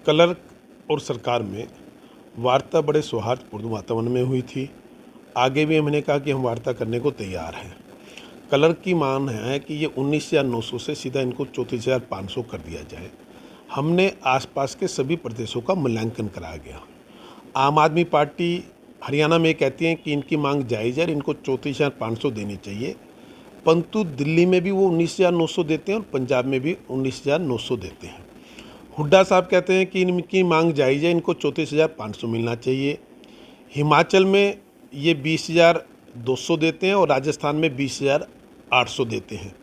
Clerk और सरकार में वार्ता बड़े सौहार्दपूर्ण वातावरण में हुई थी। आगे भी हमने कहा कि हम वार्ता करने को तैयार हैं। क्लर्क की मांग है कि ये 19,900 से सीधा इनको 34,500 कर दिया जाए। हमने आसपास के सभी प्रदेशों का मूल्यांकन कराया गया। आम आदमी पार्टी हरियाणा में कहती है कि इनकी मांग जायज़ है, इनको 34,500 देनी चाहिए, परंतु दिल्ली में भी वो 19,900 देते हैं और पंजाब में भी 19,900 देते हैं। हुड्डा साहब कहते हैं कि इनकी मांग जायज़ है, इनको 34,500 मिलना चाहिए। हिमाचल में ये 20,200 देते हैं और राजस्थान में 20,800 देते हैं।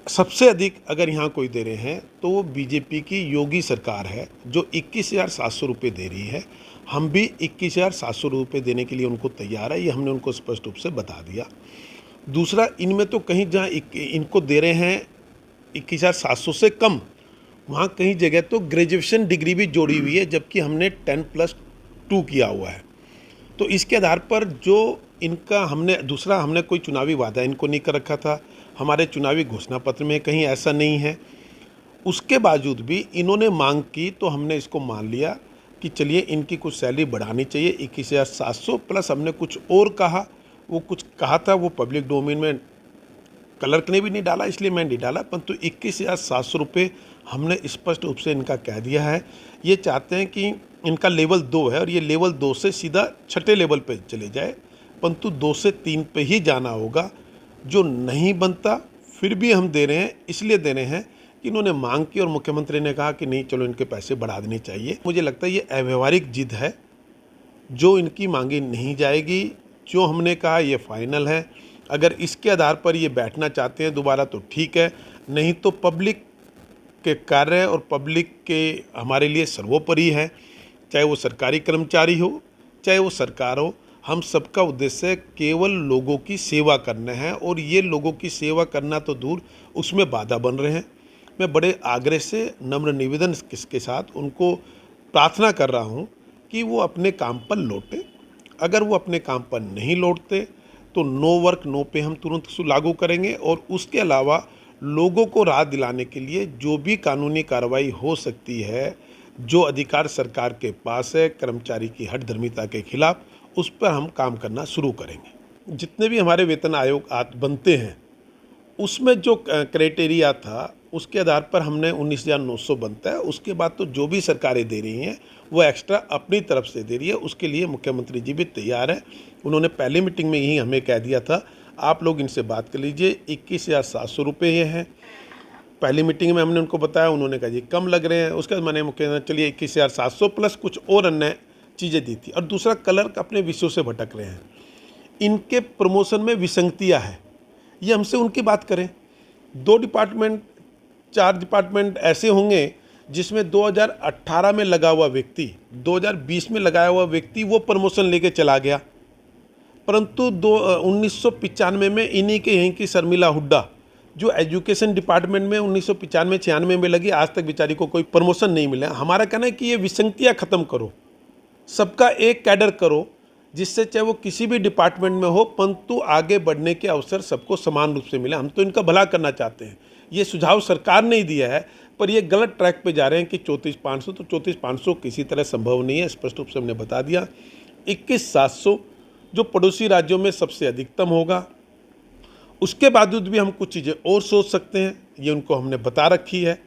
सबसे अधिक अगर यहाँ कोई दे रहे हैं तो वो बीजेपी की योगी सरकार है, जो 21,700 रुपये दे रही है। हम भी 21,700 रुपये देने के लिए उनको तैयार है, ये हमने उनको स्पष्ट रूप से बता दिया। दूसरा, इनमें तो कहीं जहाँ इनको दे रहे हैं 21,700 से कम, वहाँ कहीं जगह तो ग्रेजुएशन डिग्री भी जोड़ी हुई है, जबकि हमने 10+2 किया हुआ है। तो इसके आधार पर जो इनका हमने कोई चुनावी वादा इनको नहीं कर रखा था, हमारे चुनावी घोषणा पत्र में कहीं ऐसा नहीं है। उसके बावजूद भी इन्होंने मांग की तो हमने इसको मान लिया कि चलिए इनकी कुछ सैलरी बढ़ानी चाहिए 21,700 प्लस। हमने कुछ और कहा, वो कुछ कहा था वो पब्लिक डोमेन में क्लर्क ने भी नहीं डाला, इसलिए मैं नहीं डाला, परंतु 21,700 रुपये हमने स्पष्ट रूप से इनका कह दिया है। ये चाहते हैं कि इनका लेवल 2 है और ये लेवल 2 से सीधा छठे लेवल पे चले जाए, परंतु 2 से 3 पे ही जाना होगा। जो नहीं बनता फिर भी हम दे रहे हैं, इसलिए दे रहे हैं कि इन्होंने मांग की और मुख्यमंत्री ने कहा कि नहीं चलो इनके पैसे बढ़ा देने चाहिए। मुझे लगता है ये अव्यवहारिक जिद है, जो इनकी मांगी नहीं जाएगी। जो हमने कहा ये फाइनल है। अगर इसके आधार पर ये बैठना चाहते हैं दोबारा तो ठीक है, नहीं तो पब्लिक के कार्य और पब्लिक के हमारे लिए सर्वोपरि है। चाहे वो सरकारी कर्मचारी हो, चाहे वो सरकार हो, हम सबका उद्देश्य केवल लोगों की सेवा करना है, और ये लोगों की सेवा करना तो दूर, उसमें बाधा बन रहे हैं। मैं बड़े आग्रह से नम्र निवेदन के साथ उनको प्रार्थना कर रहा हूँ कि वो अपने काम पर लौटें। अगर वो अपने काम पर नहीं लौटते तो नो वर्क नो पे हम तुरंत लागू करेंगे, और उसके अलावा लोगों को राहत दिलाने के लिए जो भी कानूनी कार्रवाई हो सकती है, जो अधिकार सरकार के पास है कर्मचारी की हठधर्मिता के खिलाफ, उस पर हम काम करना शुरू करेंगे। जितने भी हमारे वेतन आयोग बनते हैं उसमें जो क्राइटेरिया था उसके आधार पर हमने 19,900 बनता है। उसके बाद तो जो भी सरकारें दे रही हैं वो एक्स्ट्रा अपनी तरफ से दे रही है, उसके लिए मुख्यमंत्री जी भी तैयार हैं। उन्होंने पहली मीटिंग में ही हमें कह दिया था आप लोग इनसे बात कर लीजिए, 21,700 रुपये ये हैं। पहली मीटिंग में हमने उनको बताया, उन्होंने कहा जी कम लग रहे हैं। उसके बाद मैंने मुख्यमंत्री चलिए 21,700 प्लस कुछ और अन्य चीज़ें दी थी। और दूसरा, क्लर्क अपने विषयों से भटक रहे हैं, इनके प्रमोशन में विसंगतियाँ है, ये हमसे उनकी बात करें। 2 डिपार्टमेंट 4 डिपार्टमेंट ऐसे होंगे जिसमें 2018 में लगा हुआ व्यक्ति 2020 में लगाया हुआ व्यक्ति वो प्रमोशन लेके चला गया, परंतु 1995 में इन्हीं के यहीं की शर्मिला हुड्डा जो एजुकेशन डिपार्टमेंट में 1995-96 में लगी, आज तक बेचारी को कोई प्रमोशन नहीं मिला। हमारा कहना है कि ये विसंगतियाँ ख़त्म करो, सबका एक कैडर करो, जिससे चाहे वो किसी भी डिपार्टमेंट में हो, परंतु आगे बढ़ने के अवसर सबको समान रूप से मिले। हम तो इनका भला करना चाहते हैं। ये सुझाव सरकार ने ही दिया है, पर ये गलत ट्रैक पे जा रहे हैं कि 34,500, तो 34,500 किसी तरह संभव नहीं है, स्पष्ट रूप से हमने बता दिया। 21,700 जो पड़ोसी राज्यों में सबसे अधिकतम होगा। उसके बावजूद भी हम कुछ चीज़ें और सोच सकते हैं, ये उनको हमने बता रखी है।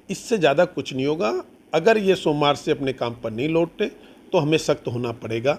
इससे ज़्यादा कुछ नहीं होगा। अगर ये सोमवार से अपने काम पर नहीं लौटते तो हमें सख्त होना पड़ेगा।